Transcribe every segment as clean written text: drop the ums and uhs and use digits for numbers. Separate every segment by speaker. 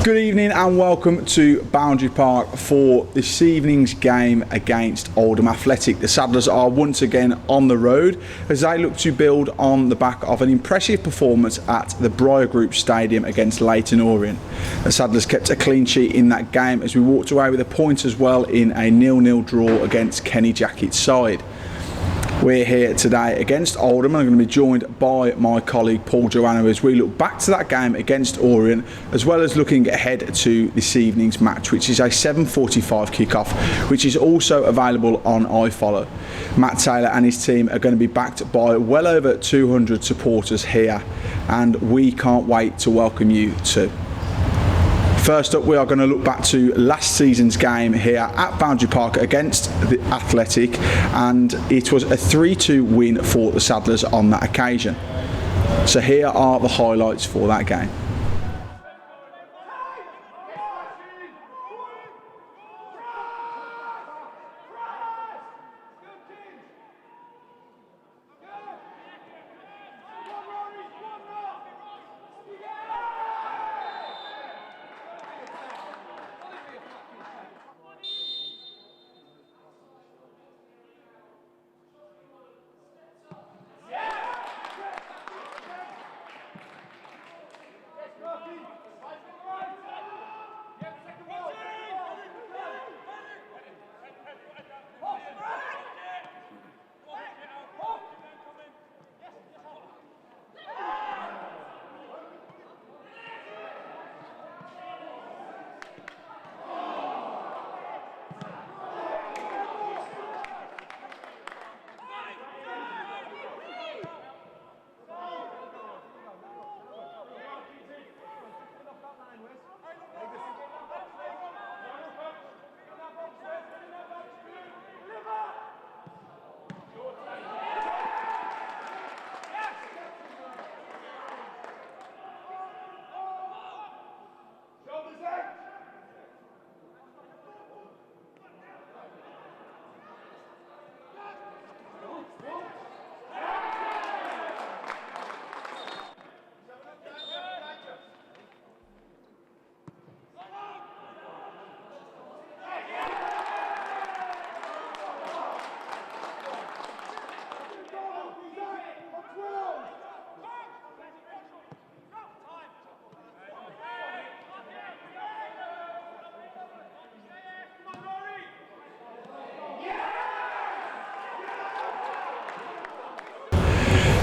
Speaker 1: Good evening and welcome to Boundary Park for this evening's game against Oldham Athletic. The Saddlers are once again on the road as they look to build on the back of an impressive performance at the Briar Group Stadium against Leyton Orient. The Saddlers kept a clean sheet in that game as we walked away with a point as well in a 0-0 draw against Kenny Jackett's side. We're here today against Oldham and I'm going to be joined by my colleague Paul Joannou as we look back to that game against Orient, as well as looking ahead to this evening's match, which is a 7:45 kickoff, which is also available on iFollow. Matt Taylor and his team are going to be backed by well over 200 supporters here, and we can't wait to welcome you too. First up, we are going to look back to last season's game here at Boundary Park against the Athletic, and it was a 3-2 win for the Saddlers on that occasion. So here are the highlights for that game.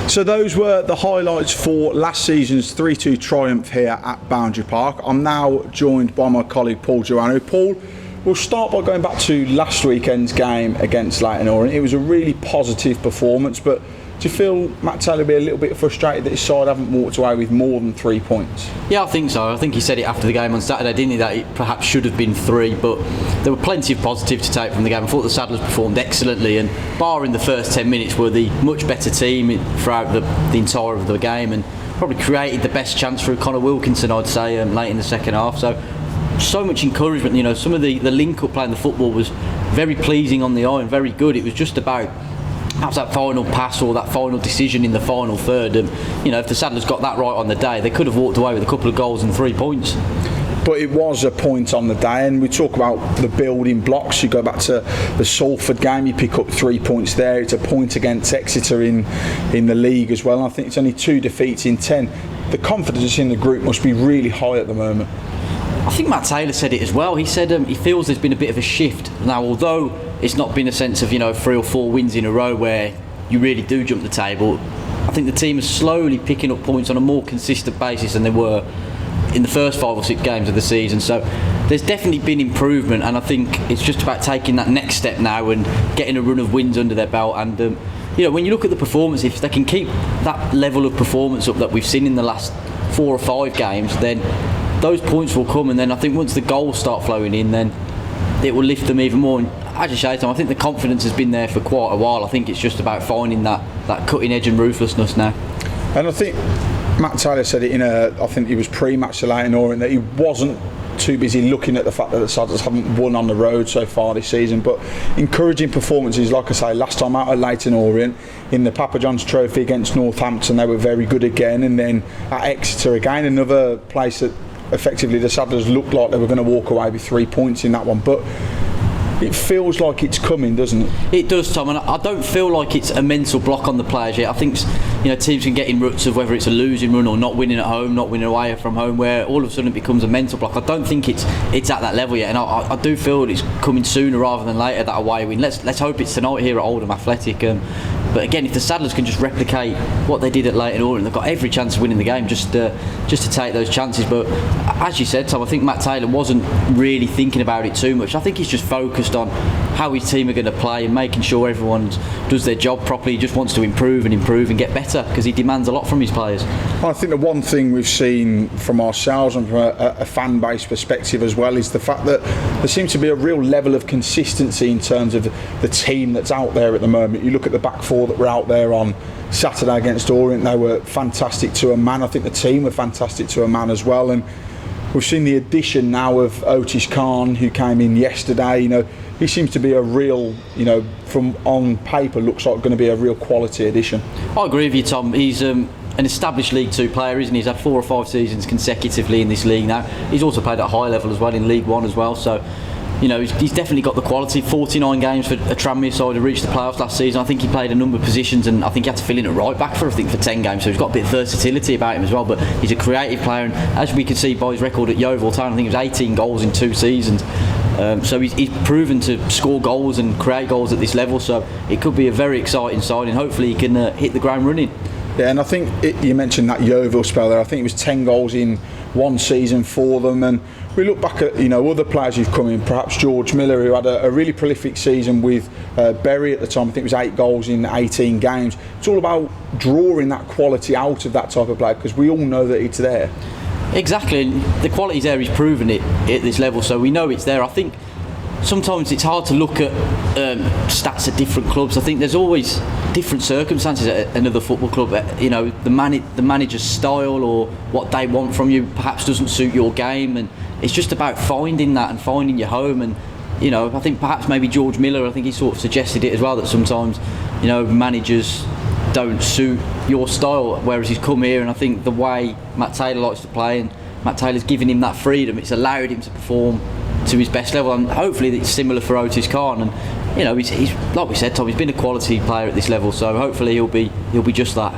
Speaker 1: So those were the highlights for last season's 3-2 triumph here at Boundary Park. I'm now joined by my colleague Paul Joannou. Paul, we'll start by going back to last weekend's game against Leyton Orient. It was a really positive performance, but do you feel Matt Taylor will be a little bit frustrated that his side haven't walked away with more than 3 points?
Speaker 2: Yeah, I think so. I think he said it after the game on Saturday, didn't he, that it perhaps should have been 3, but there were plenty of positives to take from the game. I thought the Saddlers performed excellently, and barring the first 10 minutes were the much better team throughout the entire of the game, and probably created the best chance for Connor Wilkinson, I'd say, late in the second half. So much encouragement. You know, some of the link-up play in the football was very pleasing on the eye and very good. It was just about perhaps that final pass or that final decision in the final third, and you know, if the Saddlers got that right on the day, they could have walked away with a couple of goals and 3 points.
Speaker 1: But it was a point on the day, and we talk about the building blocks. You go back to the Salford game, you pick up 3 points there. It's a point against Exeter in the league as well, and I think it's only 2 defeats in 10. The confidence in the group must be really high at the moment.
Speaker 2: I think Matt Taylor said it as well. He said he feels there's been a bit of a shift now, although it's not been a sense of 3 or 4 wins in a row where you really do jump the table. I think the team is slowly picking up points on a more consistent basis than they were in the first 5 or 6 games of the season. So there's definitely been improvement, and I think it's just about taking that next step now and getting a run of wins under their belt. And when you look at the performance, if they can keep that level of performance up that we've seen in the last 4 or 5 games, then those points will come, and then I think once the goals start flowing in, then it will lift them even more. And as you say, Tom, I think the confidence has been there for quite a while. I think it's just about finding that cutting edge and ruthlessness now.
Speaker 1: And I think Matt Taylor said it I think he was pre-match to Leyton Orient, that he wasn't too busy looking at the fact that the Saddlers haven't won on the road so far this season, but encouraging performances. Like I say, last time out at Leyton Orient in the Papa John's Trophy against Northampton, they were very good again, and then at Exeter again, another place that effectively the Saddlers looked like they were going to walk away with 3 points in that one, but it feels like it's coming, doesn't it?
Speaker 2: It does, Tom, and I don't feel like it's a mental block on the players yet. I think teams can get in ruts of whether it's a losing run or not winning at home, not winning away from home, where all of a sudden it becomes a mental block. I don't think it's at that level yet, and I do feel it's coming sooner rather than later, that away win. Let's hope it's tonight here at Oldham Athletic. But again, if the Saddlers can just replicate what they did at Leighton Orient, they've got every chance of winning the game, just to take those chances. But as you said, Tom, I think Matt Taylor wasn't really thinking about it too much. I think he's just focused on how his team are going to play and making sure everyone does their job properly. He just wants to improve and get better, because he demands a lot from his players.
Speaker 1: I think the one thing we've seen from ourselves and from a fan base perspective as well is the fact that there seems to be a real level of consistency in terms of the team that's out there at the moment. You look at the back four that were out there on Saturday against Orient, they were fantastic to a man. I think the team were fantastic to a man as well, and we've seen the addition now of Otis Khan, who came in yesterday. He seems to be a real, from on paper, looks like going to be a real quality addition. I
Speaker 2: agree with you, Tom. He's an established League 2 player, isn't he? He's had 4 or 5 seasons consecutively in this league now. He's also played at a high level as well in League 1 as well, so he's definitely got the quality. 49 games for a Tranmere side to reach the playoffs last season. I think he played a number of positions, and I think he had to fill in at right back for 10 games, so he's got a bit of versatility about him as well. But he's a creative player, and as we can see by his record at Yeovil Town, I think it was 18 goals in 2 seasons. So he's proven to score goals and create goals at this level, so it could be a very exciting side, and hopefully he can hit the ground running.
Speaker 1: Yeah, and I think you mentioned that Yeovil spell there. I think it was 10 goals in 1 season for them, and we look back at other players who've come in, perhaps George Miller, who had a really prolific season with Bury at the time. I think it was 8 goals in 18 games. It's all about drawing that quality out of that type of player, because we all know that it's there.
Speaker 2: Exactly, and the quality's there. He's proven it at this level, so we know it's there. I think sometimes it's hard to look at stats at different clubs. I think there's always different circumstances at another football club. The manager's style or what they want from you perhaps doesn't suit your game, and it's just about finding that and finding your home. And I think perhaps maybe George Miller, I think he sort of suggested it as well, that sometimes managers don't suit your style, whereas he's come here, and I think the way Matt Taylor likes to play, and Matt Taylor's given him that freedom, it's allowed him to perform to his best level, and hopefully it's similar for Otis Khan. And he's like we said, Tom, he's been a quality player at this level, so hopefully he'll be just that.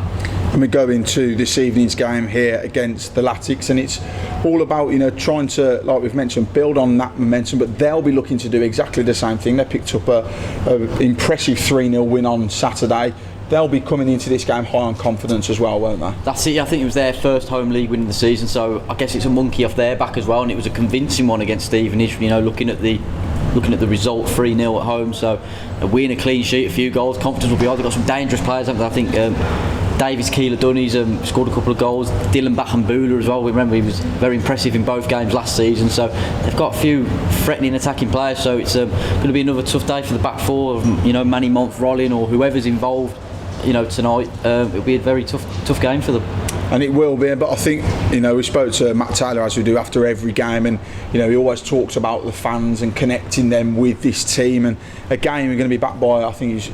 Speaker 1: And we go into this evening's game here against the Latics, and it's all about trying to, like we've mentioned, build on that momentum, but they'll be looking to do exactly the same thing. They picked up a impressive 3-0 win on Saturday. They'll be coming into this game high on confidence as well, won't they?
Speaker 2: That's it. I think it was their first home league win of the season, so I guess it's a monkey off their back as well, and it was a convincing one against Stevenage. Looking at the result, 3-0 at home, so a win, a clean sheet, a few goals, confidence will be high. They've got some dangerous players, haven't they? I think Davis Keeler-Dunny's scored a couple of goals. Dylan Bahambula as well. We remember he was very impressive in both games last season, so they've got a few threatening attacking players, so it's going to be another tough day for the back four of Manny Month-Rolling or whoever's involved. Tonight it'll be a very tough game for them.
Speaker 1: And it will be, but I think we spoke to Matt Taylor, as we do after every game, and he always talks about the fans and connecting them with this team. And again, we're going to be backed by, I think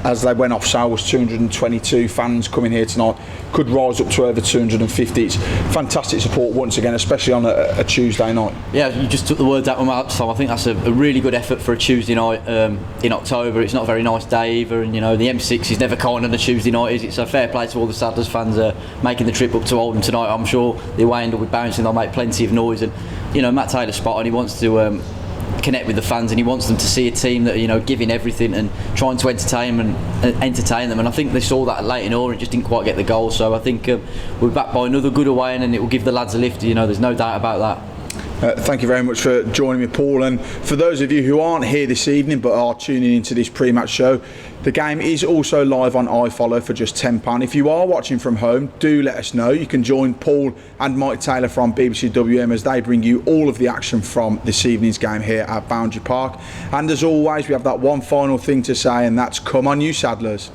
Speaker 1: as they went off sale, was 222 fans coming here tonight. Could rise up to over 250. It's fantastic support once again, especially on a Tuesday night. Yeah,
Speaker 2: you just took the words out of my mouth, Tom. I think that's a really good effort for a Tuesday night in October. It's not a very nice day either, and the M6 is never kind on a Tuesday night, is it? So fair play to all the Saddlers fans making the trip up to Oldham tonight. I'm sure the away end will be bouncing. They'll make plenty of noise, and Matt Taylor's spot on. He wants to connect with the fans, and he wants them to see a team that giving everything and trying to entertain them, and I think they saw that at Leighton Orient, just didn't quite get the goal. So I think we're back by another good away, and it will give the lads a lift. There's no doubt about that.
Speaker 1: Thank you very much for joining me, Paul, and for those of you who aren't here this evening but are tuning into this pre-match show, the game is also live on iFollow for just £10. If you are watching from home, do let us know. You can join Paul and Mike Taylor from BBC WM as they bring you all of the action from this evening's game here at Boundary Park. And as always, we have that one final thing to say, and that's come on you Saddlers.